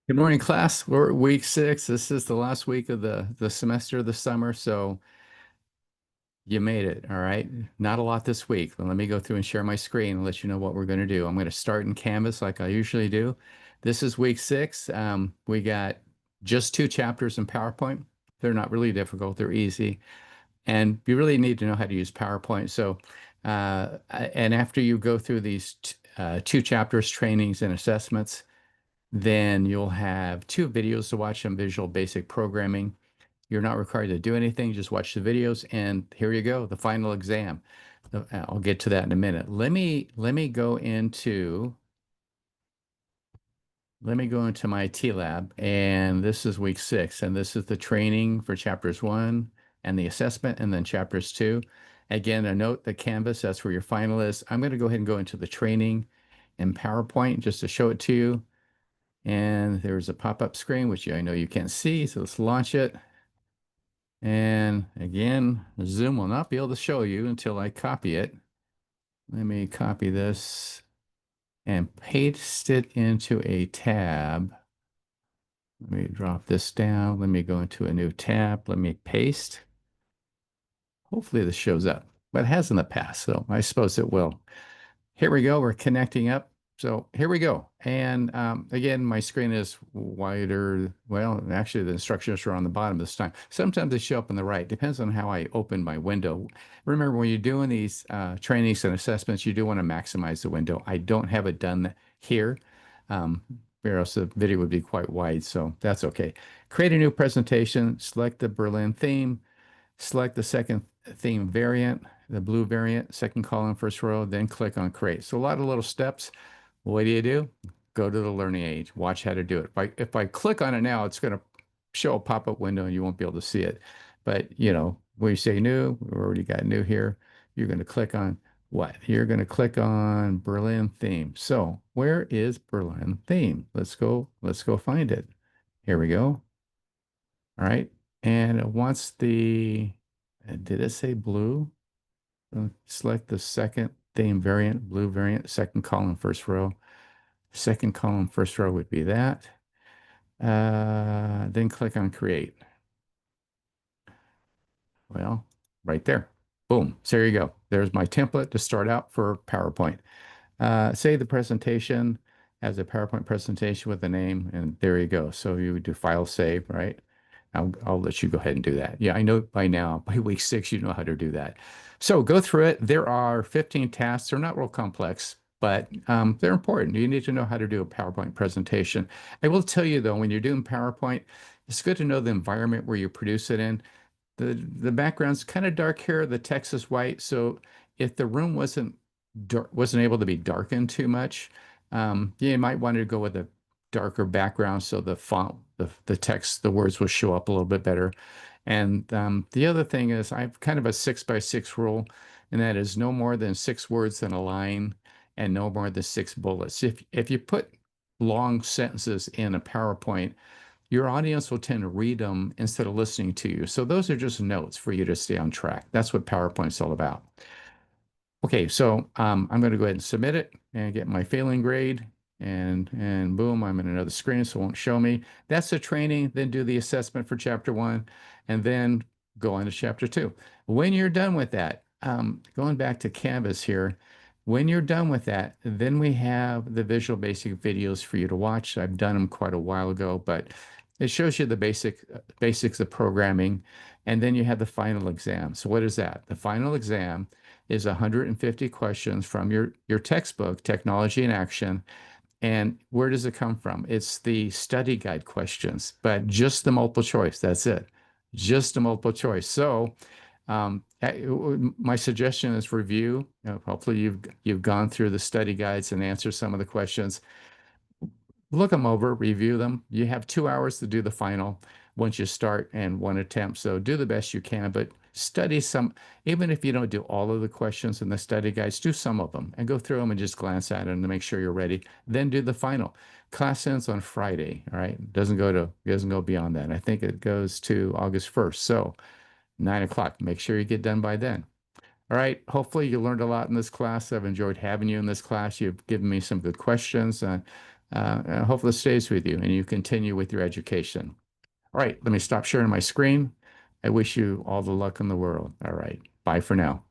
Good morning, class. We're at week 6. This is the last week of the semester of the summer, so you made it. All right. Not a lot this week. But let me go through and share my screen and let you know what we're going to do. I'm going to start in Canvas like I usually do. This is week 6. We got just 2 chapters in PowerPoint. They're not really difficult. They're easy, and you really need to know how to use PowerPoint. So, and after you go through these 2 chapters, trainings and assessments. Then you'll have 2 videos to watch on Visual Basic Programming. You're not required to do anything, just watch the videos, and here you go, the final exam. I'll get to that in a minute. Let me go into my T lab, and this is week 6, and this is the training for chapters 1 and the assessment, and then chapters 2. Again, a note, the Canvas, that's where your final is. I'm going to go ahead and go into the training in PowerPoint just to show it to you. And there's a pop-up screen, which I know you can't see, so let's launch it. And again, Zoom will not be able to show you until I copy it. Let me copy this and paste it into a tab. Let me drop this down. Let me go into a new tab. Let me paste. Hopefully this shows up, but it has in the past, so I suppose it will. Here we go. We're connecting up. So here we go. And again, my screen is wider. Well, actually, the instructions are on the bottom this time. Sometimes they show up on the right. Depends on how I open my window. Remember, when you're doing these trainings and assessments, you do want to maximize the window. I don't have it done here, um, or else the video would be quite wide. So that's okay. Create a new presentation. Select the Berlin theme. Select the second theme variant, the blue variant, second column, first row, then click on create. So a lot of little steps. What do? Go to the learning aid, watch how to do it. If I click on it now, it's going to show a pop-up window and you won't be able to see it. But when you say new, we already got new here. You're going to click on what? You're going to click on Berlin theme. So where is Berlin theme? Let's go find it. Here we go. All right. And it wants did it say blue? Select the second theme variant, blue variant, second column, first row. Second column, first row would be that. Then click on create. Well, right there. Boom. So there you go. There's my template to start out for PowerPoint. Save the presentation as a PowerPoint presentation with a name, and there you go. So you would do file save, right? I'll let you go ahead and do that. Yeah, I know by now, by week 6, you know how to do that. So go through it. There are 15 tasks. They're not real complex, but they're important. You need to know how to do a PowerPoint presentation. I will tell you though, when you're doing PowerPoint, it's good to know the environment where you produce it in. The background's kind of dark here. The text is white. So if the room wasn't able to be darkened too much, you might want to go with a darker background so the font, the text, the words will show up a little bit better. And the other thing is I have kind of a 6 by 6 rule, and that is no more than 6 words in a line and no more than 6 bullets. If you put long sentences in a PowerPoint, your audience will tend to read them instead of listening to you. So those are just notes for you to stay on track. That's what PowerPoint's all about. Okay, so I'm going to go ahead and submit it and get my failing grade. And boom, I'm in another screen, so it won't show me. That's the training, then do the assessment for chapter 1, and then go on to chapter 2. When you're done with that, going back to Canvas here, when you're done with that, then we have the Visual Basic videos for you to watch. I've done them quite a while ago, but it shows you the basics of programming, and then you have the final exam. So what is that? The final exam is 150 questions from your textbook, Technology in Action. And where does it come from? It's the study guide questions, but just the multiple choice. That's it. Just the multiple choice. So my suggestion is review. Hopefully you've gone through the study guides and answered some of the questions. Look them over, review them. You have 2 hours to do the final once you start and 1 attempt. So do the best you can, but study some, even if you don't do all of the questions in the study guides, do some of them and go through them and just glance at them to make sure you're ready. Then do the final. Class ends on Friday, all right? It doesn't go beyond that. I think it goes to August 1st. So 9 o'clock. Make sure you get done by then. All right. Hopefully you learned a lot in this class. I've enjoyed having you in this class. You've given me some good questions. hopefully it stays with you and you continue with your education. All right, let me stop sharing my screen. I wish you all the luck in the world. All right, bye for now.